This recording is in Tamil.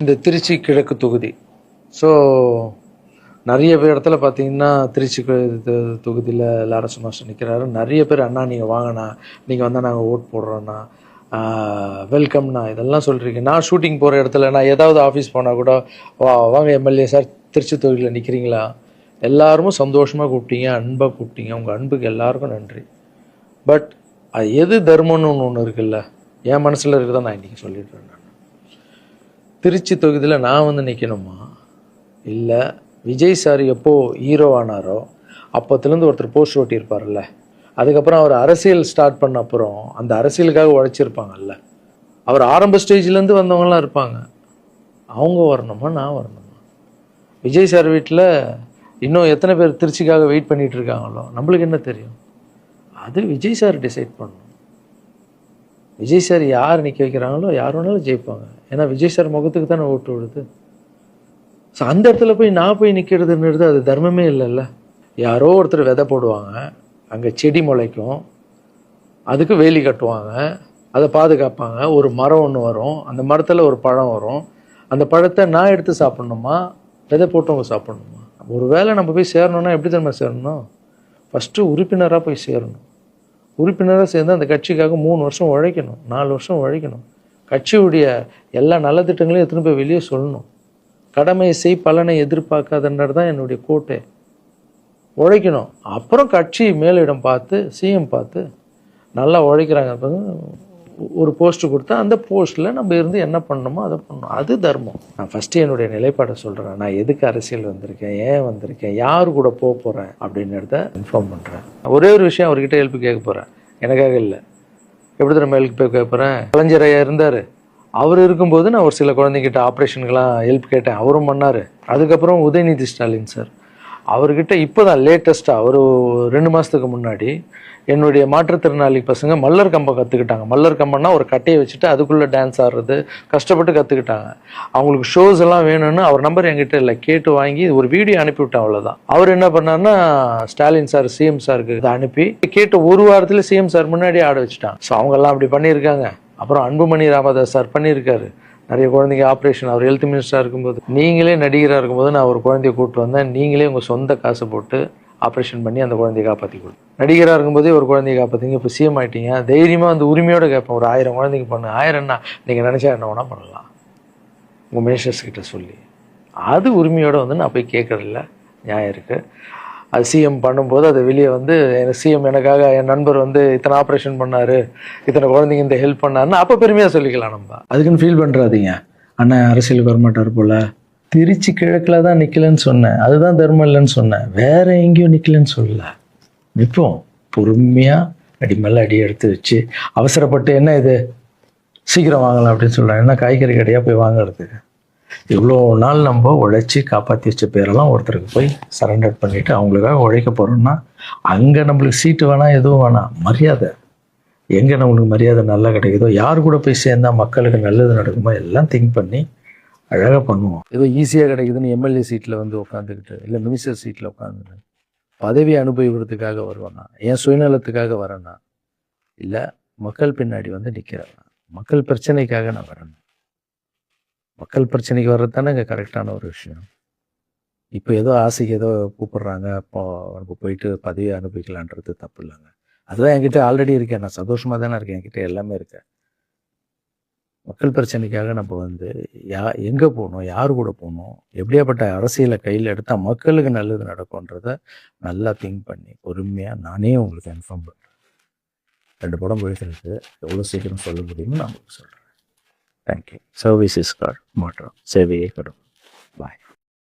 இந்த திருச்சி கிழக்கு தொகுதி. ஸோ நிறைய பேர் இடத்துல பார்த்தீங்கன்னா திருச்சி தொகுதியில் லாரன்ஸ் மாஸ்டர் நிற்கிறாரு. நிறைய பேர் அண்ணா நீங்கள் வாங்கண்ணா, நீங்கள் வந்தால் நாங்கள் ஓட் போடுறோண்ணா, வெல்கம்ண்ணா இதெல்லாம் சொல்கிறீங்க. நான் ஷூட்டிங் போகிற இடத்துல நான் ஏதாவது ஆஃபீஸ் போனால் கூட வாங்க எம்எல்ஏ சார் திருச்சி தொகுதியில் நிற்கிறீங்களா, எல்லாரும் சந்தோஷமாக கூப்பிட்டீங்க, அன்பாக கூப்பிட்டீங்க. உங்கள் அன்புக்கு எல்லாருக்கும் நன்றி. பட் அது எது தர்மம்னு ஒன்று இருக்குல்ல, என் மனசில் இருக்குதான் நான் இன்றைக்கி சொல்லிடுறேன். நான் திருச்சி தொகுதியில் நான் வந்து நிற்கணுமா, இல்லை விஜய் சார் எப்போது ஹீரோ ஆனாரோ அப்போத்துலேருந்து ஒருத்தர் போஸ்ட் ஓட்டியிருப்பார்ல, அதுக்கப்புறம் அவர் அரசியல் ஸ்டார்ட் பண்ண அப்புறம் அந்த அரசியலுக்காக உழைச்சிருப்பாங்கல்ல, அவர் ஆரம்ப ஸ்டேஜ்லேருந்து வந்தவங்களாம் இருப்பாங்க, அவங்க வரணுமா நான் வரணுமா? விஜய் சார் வீட்டில் இன்னும் எத்தனை பேர் திருச்சிக்காக வெயிட் பண்ணிகிட்டு இருக்காங்களோ நம்மளுக்கு என்ன தெரியும்? அது விஜய் சார் டிசைட் பண்ணணும். விஜய் சார் யார் நிற்க வைக்கிறாங்களோ யார் வேணாலும் ஜெயிப்பாங்க. ஏன்னா விஜய் சார் முகத்துக்கு தானே ஓட்டு விடுது. ஸோ அந்த இடத்துல போய் நான் போய் நிற்கிறதுன்றது அது தர்மமே இல்லைல்ல. யாரோ ஒருத்தர் விதை போடுவாங்க, அங்கே செடி முளைக்கும், அதுக்கு வேலி கட்டுவாங்க, அதை பாதுகாப்பாங்க. ஒரு மரம் ஒன்று வரும், அந்த மரத்தில் ஒரு பழம் வரும், அந்த பழத்தை நான் எடுத்து சாப்பிட்ணுமா, விதை போட்டவங்க சாப்பிட்ணுமா? ஒரு வேளை நம்ம போய் சேரணும்னா எப்படி தெரியுமா சேரணும்? ஃபஸ்ட்டு உறுப்பினராக போய் சேரணும். உறுப்பினராக சேர்ந்து அந்த கட்சிக்காக 3 வருஷம் உழைக்கணும், 4 வருஷம் உழைக்கணும். கட்சியுடைய எல்லா நலத்திட்டங்களையும் எடுத்துன்னு போய் வெளியே சொல்லணும். கடமை செய் பலனை எதிர்பார்க்காதன்றது தான் என்னுடைய கோட்டை. உழைக்கணும். அப்புறம் கட்சி மேலிடம் பார்த்து சிஎம் பார்த்து நல்லா உழைக்கிறாங்க ஒரு போஸ்ட்டு கொடுத்தா அந்த போஸ்ட்டில் நம்ம இருந்து என்ன பண்ணணுமோ அதை பண்ணணும். அது தர்மம். நான் ஃபஸ்ட்டு என்னுடைய நிலைப்பாடை சொல்கிறேன். நான் எதுக்கு அரசியல் வந்திருக்கேன், ஏன் வந்திருக்கேன், யார் கூட போக போகிறேன் அப்படின்றத இன்ஃபார்ம் பண்ணுறேன். ஒரே ஒரு விஷயம் அவர்கிட்ட ஹெல்ப் கேட்க போகிறேன், எனக்காக இல்லை. எப்படி நம்ம ஹெல்ப் கேட்க போகிறேன்? கலைஞர் ஐயா இருந்தார், அவர் இருக்கும்போது நான் ஒரு சில குழந்தைங்கிட்ட ஆப்ரேஷனுக்கெல்லாம் ஹெல்ப் கேட்டேன், அவரும் பண்ணார். அதுக்கப்புறம் உதயநிதி ஸ்டாலின் சார், அவர்கிட்ட இப்போ தான் லேட்டஸ்ட்டாக ஒரு 2 மாதத்துக்கு முன்னாடி என்னுடைய மாற்றுத்திறனாளி பசங்க மல்லர் கம்பம் கற்றுக்கிட்டாங்க. மல்லர் கம்பம்னா ஒரு கட்டையை வச்சுட்டு அதுக்குள்ளே டான்ஸ் ஆடுறது கஷ்டப்பட்டு கற்றுக்கிட்டாங்க. அவங்களுக்கு ஷோஸ் எல்லாம் வேணும்னு அவர் நம்பர் என்கிட்ட இல்லை, கேட்டு வாங்கி ஒரு வீடியோ அனுப்பிவிட்டேன், அவ்வளோதான். அவர் என்ன பண்ணார்னா ஸ்டாலின் சார் சிஎம் சாருக்கு இதை அனுப்பி கேட்டு 1 வாரத்தில் சிஎம் சார் முன்னாடியே ஆட வச்சுட்டாங்க. ஸோ அவங்கெல்லாம் அப்படி பண்ணியிருக்காங்க. அப்புறம் அன்புமணி ராமதாஸ் சார் பண்ணியிருக்காரு, நிறைய குழந்தைங்க ஆப்ரேஷன். அவர் ஹெல்த் மினிஸ்டராக இருக்கும்போது, நீங்களே நடிகராக இருக்கும்போது நான் ஒரு குழந்தைய கூப்பிட்டு வந்தேன், நீங்களே உங்கள் சொந்த காசு போட்டு ஆப்ரேஷன் பண்ணி அந்த குழந்தைய காப்பாற்றி கொடு. நடிகராக இருக்கும்போதே ஒரு குழந்தைய காப்பாற்றிங்க, இப்போ சிஎம் ஆகிட்டீங்க, தைரியமாக அந்த உரிமையோடு கேட்பேன். ஒரு 1000 குழந்தைக்கு பண்ணு, 1000 என்ன நீங்கள் நினச்சா என்ன வேணால் பண்ணலாம் உங்கள் மினிஸ்டர்ஸ் கிட்ட சொல்லி. அது உரிமையோடு வந்து நான் போய் கேட்குறதில்ல, நியாயம் இருக்குது. அது சிஎம் பண்ணும்போது அதை வெளியே வந்து சிஎம் எனக்காக என் நண்பர் வந்து இத்தனை ஆப்ரேஷன் பண்ணார், இத்தனை குழந்தைங்க இந்த ஹெல்ப் பண்ணாருன்னு அப்போ பெருமையாக சொல்லிக்கலாம். நம்ம அதுக்குன்னு ஃபீல் பண்ணுறாதீங்க, அண்ணன் அரசியலுக்கு வரமாட்டார் போல். திருச்சி கிழக்கில் தான் நிற்கலன்னு சொன்னேன், அதுதான் தர்மம் இல்லைன்னு சொன்னேன், வேற எங்கேயும் நிற்கலன்னு சொல்லல. நிற்போம் பொறுமையாக, அடி மேலே அடி எடுத்து வச்சு. அவசரப்பட்டு என்ன இது சீக்கிரம் வாங்கலாம் அப்படின்னு சொல்கிறேன். என்ன காய்கறி கடையாக போய் வாங்குறதுக்கு? இவ்வளோ நாள் நம்ம உழைச்சி காப்பாற்றி வச்ச பேரெல்லாம் ஒருத்தருக்கு போய் சரண்டர் பண்ணிவிட்டு அவங்களுக்காக உழைக்க போகிறோம்னா அங்கே நம்மளுக்கு சீட்டு வேணாம், எதுவும் வேணாம், மரியாதை. எங்கே நம்மளுக்கு மரியாதை நல்லா கிடைக்குதோ, யார் கூட போய் சேர்ந்தால் மக்களுக்கு நல்லது நடக்குமோ எல்லாம் திங்க் பண்ணி அழகாக பண்ணுவோம். ஏதோ ஈஸியாக கிடைக்குதுன்னு எம்எல்ஏ சீட்டில் வந்து உட்காந்துக்கிட்டு, இல்லை மினிஸ்டர் சீட்டில் உட்காந்துட்டு பதவி அனுபவிக்கிறதுக்காக வருவேன்னா, என் சுயநலத்துக்காக வரேன்னா, இல்லை மக்கள் பின்னாடி வந்து நிற்கிறேன்னா, மக்கள் பிரச்சனைக்காக நான் வரேன். மக்கள் பிரச்சனைக்கு வர்றது தானே இங்கே கரெக்டான ஒரு விஷயம். இப்போ ஏதோ ஆசைக்கு ஏதோ கூப்பிட்றாங்க, இப்போ நம்ம போயிட்டு பதவி அனுபவிக்கலான்றது தப்பு இல்லைங்க. அதுதான் என்கிட்ட ஆல்ரெடி இருக்கேன், நான் சந்தோஷமாக தானே இருக்கேன், என்கிட்ட எல்லாமே இருக்கேன். மக்கள் பிரச்சனைக்காக நம்ம வந்து எங்கே போகணும், யார் கூட போகணும், எப்படியாப்பட்ட அரசியலை கையில் எடுத்தால் மக்களுக்கு நல்லது நடக்கும்ன்றத நல்லா திங்க் பண்ணி பொறுமையாக நானே உங்களுக்கு இன்ஃபார்ம் பண்ணுறேன். 2 படம் போயிட்டு எவ்வளோ சீக்கிரம் சொல்ல முடியுமோ நான் உங்களுக்கு சொல்கிறேன். தேங்க்யூ. சர்வீஸ் இஸ் காட் மாற்றம், சேவையே கடும். பாய்.